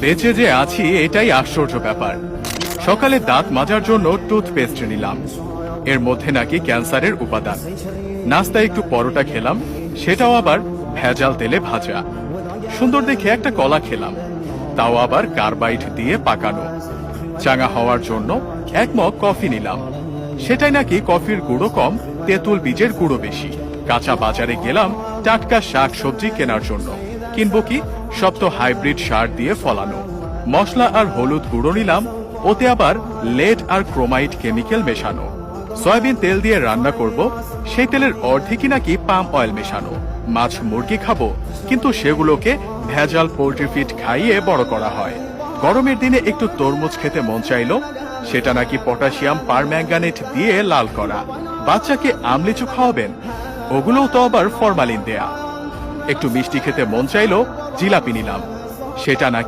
বেঁচে যে আছি এটাই আশ্চর্য ব্যাপার। সকালে দাঁত মাজার জন্য টুথপেস্ট নিলাম, এর মধ্যে নাকি ক্যান্সারের উপাদান। নাস্তায় একটু পরোটা খেলাম, সেটাও আবার ভেজাল তেলে ভাজা। সুন্দর দেখে একটা কলা খেলাম, তাও আবার কার্বাইড দিয়ে পাকানো। চাঙা হওয়ার জন্য এক মগ কফি নিলাম, সেটাই নাকি কফির গুঁড়ো কম, তেঁতুল বীজের গুঁড়ো বেশি। কাঁচা বাজারে গেলাম টাটকা শাক সবজি কেনার জন্য, কিনবো কি, সব তো হাইব্রিড সার দিয়ে ফলানো। মশলা আর হলুদ গুঁড়ো নিলাম, ওতে আবার লেড আর ক্রোমাইড কেমিক্যাল মেশানো। সয়াবিন তেল দিয়ে রান্না করব, সেই তেলের অর্ধেকই নাকি পাম অয়েল মেশানো। মাছ মুরগি খাবো, কিন্তু সেগুলোকে ভেজাল পোল্ট্রি ফিড খাইয়ে বড় করা হয়। গরমের দিনে একটু তরমুজ খেতে মন চাইলো, সেটা নাকি পটাশিয়াম পারম্যাঙ্গানেট দিয়ে লাল করা। বাচ্চাকে আমলিচু খাওয়াবেন, ওগুলোও তো আবার ফরমালিন দেয়া। একটু মিষ্টি খেতে মন চাইলো, জিলাপি নিলাম, সেটা নাকি